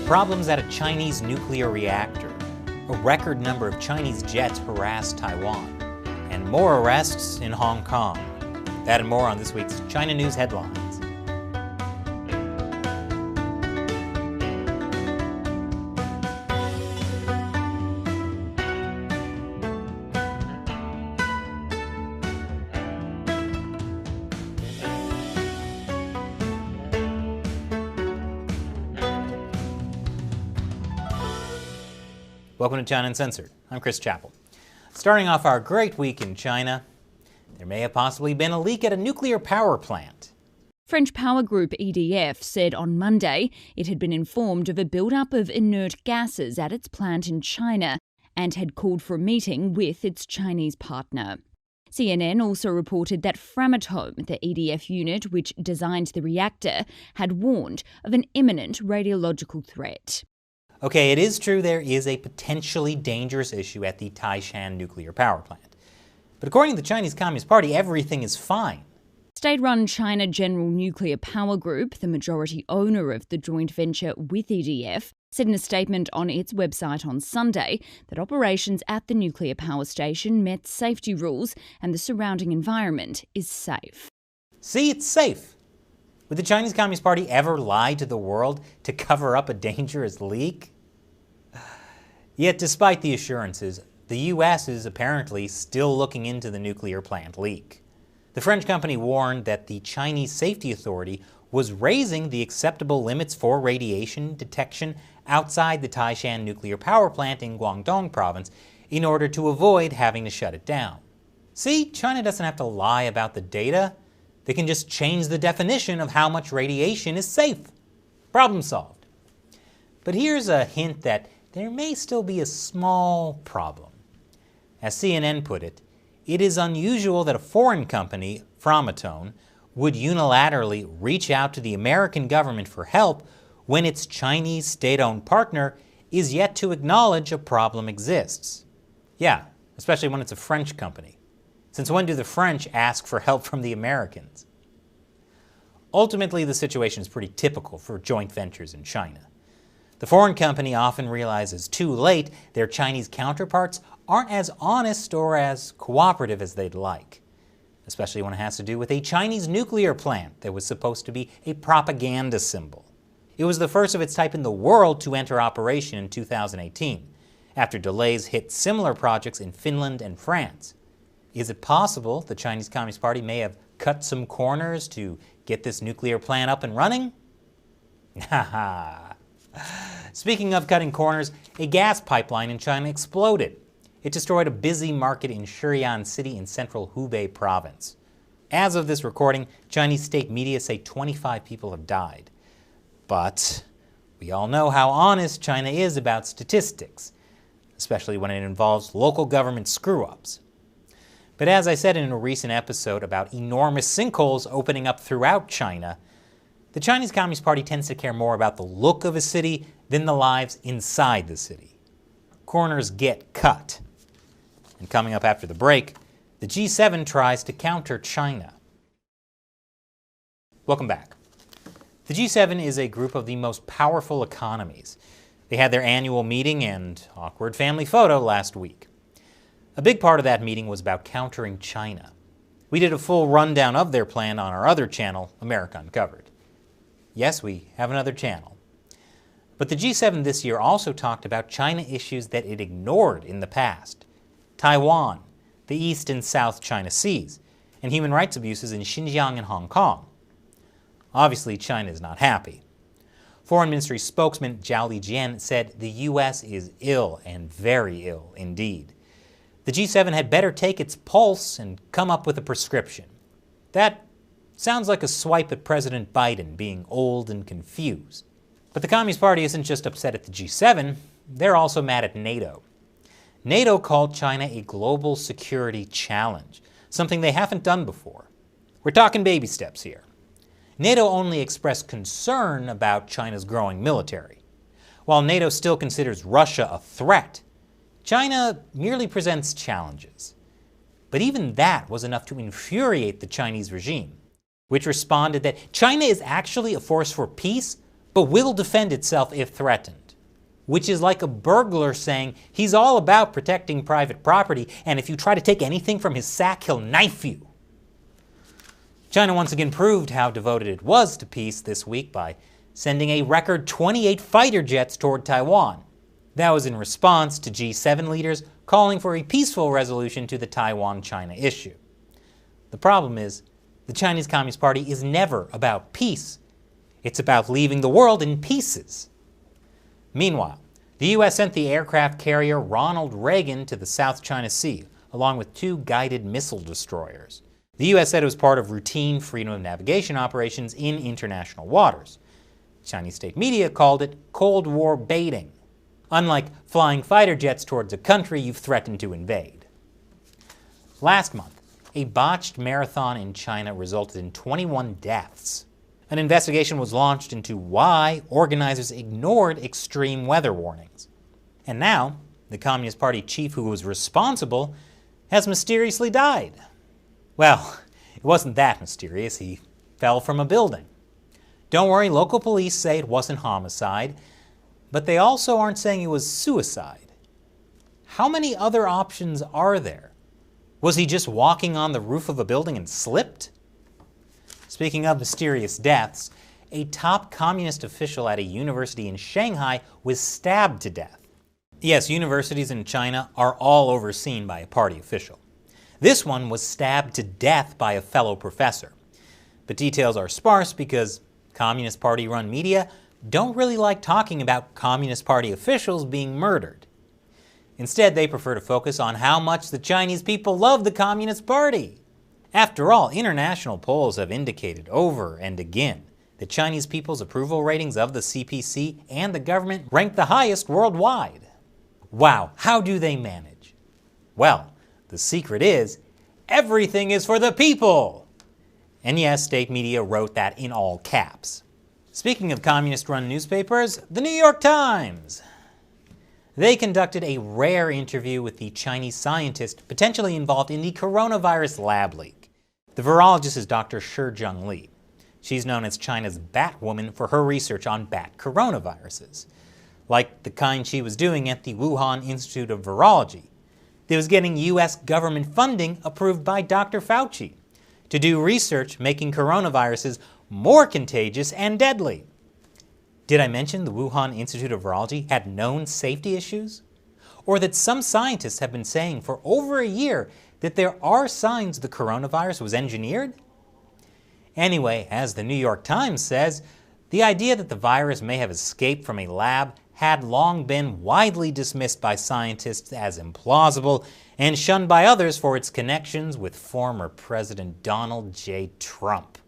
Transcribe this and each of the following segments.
Problems at a Chinese nuclear reactor. A record number of Chinese jets harass Taiwan. And more arrests in Hong Kong. That and more on this week's China News Headlines. Welcome to China Uncensored. I'm Chris Chappell. Starting off our great week in China, there may have possibly been a leak at a nuclear power plant. French power group EDF said on Monday it had been informed of a build-up of inert gases at its plant in China and had called for a meeting with its Chinese partner. CNN also reported that Framatome, the EDF unit which designed the reactor, had warned of an imminent radiological threat. Okay, it is true there is a potentially dangerous issue at the Taishan nuclear power plant. But according to the Chinese Communist Party, everything is fine. State-run China General Nuclear Power Group, the majority owner of the joint venture with EDF, said in a statement on its website on Sunday that operations at the nuclear power station met safety rules and the surrounding environment is safe. See, it's safe. Would the Chinese Communist Party ever lie to the world to cover up a dangerous leak? Yet, despite the assurances, the U.S. is apparently still looking into the nuclear plant leak. The French company warned that the Chinese Safety Authority was raising the acceptable limits for radiation detection outside the Taishan nuclear power plant in Guangdong province in order to avoid having to shut it down. See, China doesn't have to lie about the data. They can just change the definition of how much radiation is safe. Problem solved. But here's a hint that there may still be a small problem. As CNN put it, it is unusual that a foreign company, Framatome, would unilaterally reach out to the American government for help when its Chinese state-owned partner is yet to acknowledge a problem exists. Yeah, especially when it's a French company. Since when do the French ask for help from the Americans? Ultimately, the situation is pretty typical for joint ventures in China. The foreign company often realizes too late their Chinese counterparts aren't as honest or as cooperative as they'd like, especially when it has to do with a Chinese nuclear plant that was supposed to be a propaganda symbol. It was the first of its type in the world to enter operation in 2018, after delays hit similar projects in Finland and France. Is it possible the Chinese Communist Party may have cut some corners to get this nuclear plant up and running? Haha. Speaking of cutting corners, a gas pipeline in China exploded. It destroyed a busy market in Shurian City in central Hubei province. As of this recording, Chinese state media say 25 people have died. But we all know how honest China is about statistics, especially when it involves local government screw-ups. But as I said in a recent episode about enormous sinkholes opening up throughout China, the Chinese Communist Party tends to care more about the look of a city than the lives inside the city. Corners get cut. And coming up after the break, the G7 tries to counter China. Welcome back. The G7 is a group of the most powerful economies. They had their annual meeting and awkward family photo last week. A big part of that meeting was about countering China. We did a full rundown of their plan on our other channel, America Uncovered. Yes, we have another channel. But the G7 this year also talked about China issues that it ignored in the past. Taiwan, the East and South China Seas, and human rights abuses in Xinjiang and Hong Kong. Obviously, China is not happy. Foreign Ministry spokesman Zhao Lijian said the U.S. is ill and very ill indeed. The G7 had better take its pulse and come up with a prescription. That sounds like a swipe at President Biden being old and confused. But the Communist Party isn't just upset at the G7, they're also mad at NATO. NATO called China a global security challenge, something they haven't done before. We're talking baby steps here. NATO only expressed concern about China's growing military. While NATO still considers Russia a threat, China merely presents challenges. But even that was enough to infuriate the Chinese regime, which responded that China is actually a force for peace, but will defend itself if threatened, which is like a burglar saying he's all about protecting private property, and if you try to take anything from his sack, he'll knife you. China once again proved how devoted it was to peace this week by sending a record 28 fighter jets toward Taiwan. That was in response to G7 leaders calling for a peaceful resolution to the Taiwan-China issue. The problem is, the Chinese Communist Party is never about peace. It's about leaving the world in pieces. Meanwhile, the U.S. sent the aircraft carrier Ronald Reagan to the South China Sea, along with 2 guided missile destroyers. The U.S. said it was part of routine freedom of navigation operations in international waters. Chinese state media called it Cold War baiting, unlike flying fighter jets towards a country you've threatened to invade. Last month, a botched marathon in China resulted in 21 deaths. An investigation was launched into why organizers ignored extreme weather warnings. And now, the Communist Party chief who was responsible has mysteriously died. Well, it wasn't that mysterious. He fell from a building. Don't worry, local police say it wasn't homicide, but they also aren't saying it was suicide. How many other options are there? Was he just walking on the roof of a building and slipped? Speaking of mysterious deaths, a top communist official at a university in Shanghai was stabbed to death. Yes, universities in China are all overseen by a party official. This one was stabbed to death by a fellow professor. But details are sparse because Communist Party-run media don't really like talking about Communist Party officials being murdered. Instead, they prefer to focus on how much the Chinese people love the Communist Party. After all, international polls have indicated over and again that Chinese people's approval ratings of the CPC and the government rank the highest worldwide. Wow, how do they manage? Well, the secret is, everything is for the people! And yes, state media wrote that in all caps. Speaking of communist-run newspapers, the New York Times. They conducted a rare interview with the Chinese scientist potentially involved in the coronavirus lab leak. The virologist is Dr. Shi Li. She's known as China's Batwoman for her research on bat coronaviruses, like the kind she was doing at the Wuhan Institute of Virology. That was getting U.S. government funding approved by Dr. Fauci to do research making coronaviruses more contagious and deadly. Did I mention the Wuhan Institute of Virology had known safety issues? Or that some scientists have been saying for over a year that there are signs the coronavirus was engineered? Anyway, as the New York Times says, the idea that the virus may have escaped from a lab had long been widely dismissed by scientists as implausible and shunned by others for its connections with former President Donald J. Trump.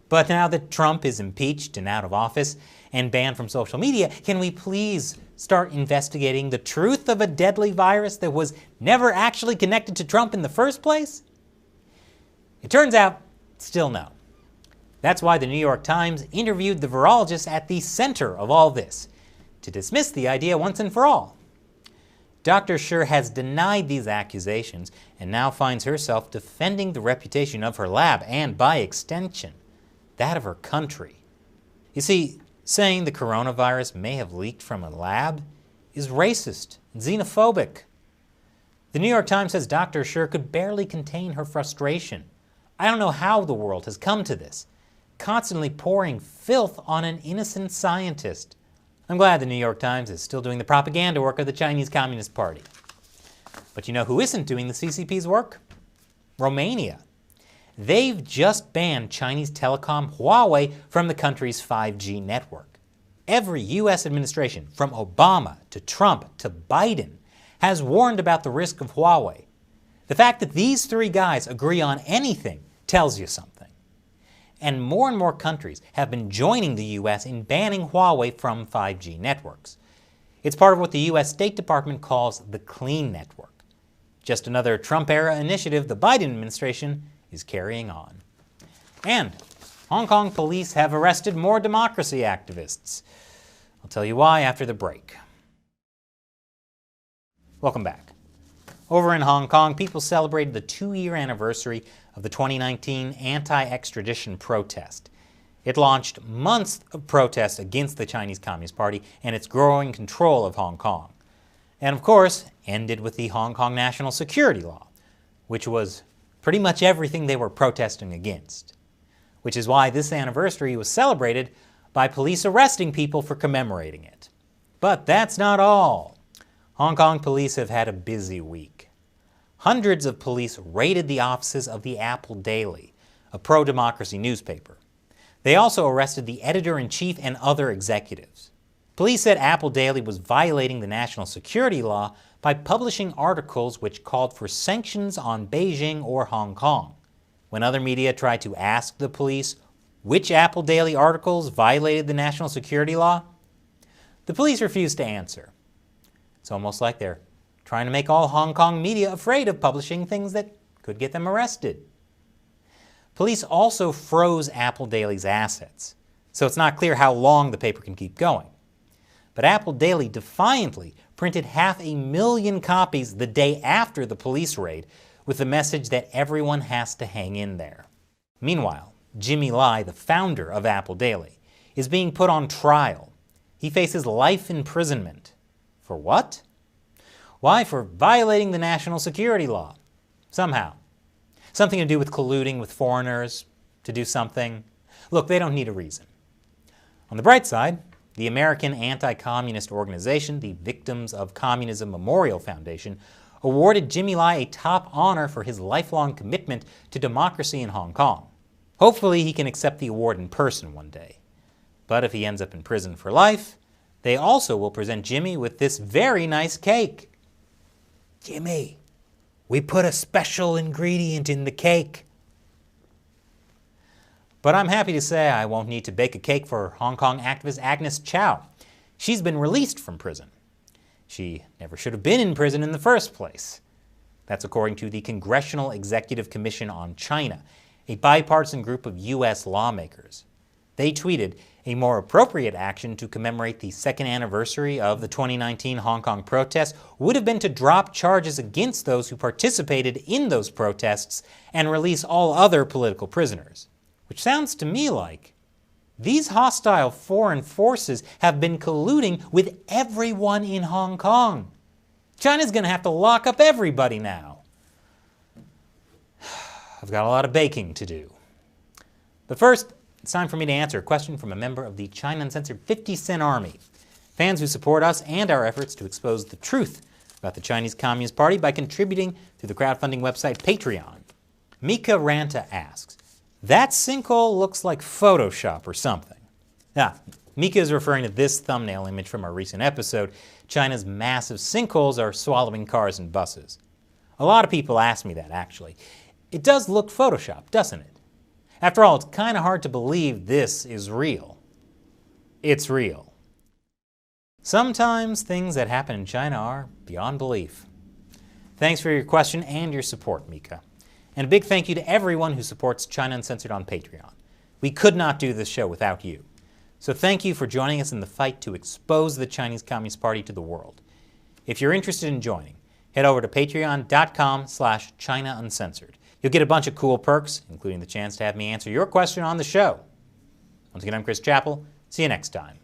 But now that Trump is impeached and out of office and banned from social media, can we please start investigating the truth of a deadly virus that was never actually connected to Trump in the first place? It turns out, still no. That's why the New York Times interviewed the virologist at the center of all this, to dismiss the idea once and for all. Dr. Shi has denied these accusations and now finds herself defending the reputation of her lab and, by extension, that of her country. You see, saying the coronavirus may have leaked from a lab is racist and xenophobic. The New York Times says Dr. Shi could barely contain her frustration. I don't know how the world has come to this, constantly pouring filth on an innocent scientist. I'm glad the New York Times is still doing the propaganda work of the Chinese Communist Party. But you know who isn't doing the CCP's work? Romania. They've just banned Chinese telecom Huawei from the country's 5G network. Every U.S. administration, from Obama to Trump to Biden, has warned about the risk of Huawei. The fact that these 3 guys agree on anything tells you something. And more countries have been joining the U.S. in banning Huawei from 5G networks. It's part of what the U.S. State Department calls the Clean Network. Just another Trump-era initiative the Biden administration is carrying on. And Hong Kong police have arrested more democracy activists. I'll tell you why after the break. Welcome back. Over in Hong Kong, people celebrated the 2-year anniversary of the 2019 anti-extradition protest. It launched months of protests against the Chinese Communist Party and its growing control of Hong Kong. And of course, ended with the Hong Kong National Security Law, which was pretty much everything they were protesting against. Which is why this anniversary was celebrated by police arresting people for commemorating it. But that's not all. Hong Kong police have had a busy week. Hundreds of police raided the offices of the Apple Daily, a pro-democracy newspaper. They also arrested the editor-in-chief and other executives. Police said Apple Daily was violating the national security law by publishing articles which called for sanctions on Beijing or Hong Kong. When other media tried to ask the police which Apple Daily articles violated the national security law, the police refused to answer. It's almost like they're trying to make all Hong Kong media afraid of publishing things that could get them arrested. Police also froze Apple Daily's assets, so it's not clear how long the paper can keep going. But Apple Daily defiantly printed 500,000 copies the day after the police raid with the message that everyone has to hang in there. Meanwhile, Jimmy Lai, the founder of Apple Daily, is being put on trial. He faces life imprisonment. For what? Why, for violating the national security law. Somehow. Something to do with colluding with foreigners to do something. Look, they don't need a reason. On the bright side, the American anti-communist organization, the Victims of Communism Memorial Foundation, awarded Jimmy Lai a top honor for his lifelong commitment to democracy in Hong Kong. Hopefully he can accept the award in person one day. But if he ends up in prison for life, they also will present Jimmy with this very nice cake. Jimmy, we put a special ingredient in the cake. But I'm happy to say I won't need to bake a cake for Hong Kong activist Agnes Chow. She's been released from prison. She never should have been in prison in the first place. That's according to the Congressional Executive Commission on China, a bipartisan group of U.S. lawmakers. They tweeted, a more appropriate action to commemorate the second anniversary of the 2019 Hong Kong protests would have been to drop charges against those who participated in those protests and release all other political prisoners. Which sounds to me like these hostile foreign forces have been colluding with everyone in Hong Kong. China's going to have to lock up everybody now. I've got a lot of baking to do. But first, it's time for me to answer a question from a member of the China Uncensored 50 Cent Army, fans who support us and our efforts to expose the truth about the Chinese Communist Party by contributing through the crowdfunding website Patreon. Mika Ranta asks, that sinkhole looks like Photoshop or something. Mika is referring to this thumbnail image from our recent episode. China's massive sinkholes are swallowing cars and buses. A lot of people ask me that, actually. It does look Photoshop, doesn't it? After all, it's kind of hard to believe this is real. It's real. Sometimes things that happen in China are beyond belief. Thanks for your question and your support, Mika. And a big thank you to everyone who supports China Uncensored on Patreon. We could not do this show without you. So thank you for joining us in the fight to expose the Chinese Communist Party to the world. If you're interested in joining, head over to patreon.com/ChinaUncensored. You'll get a bunch of cool perks, including the chance to have me answer your question on the show. Once again, I'm Chris Chappell. See you next time.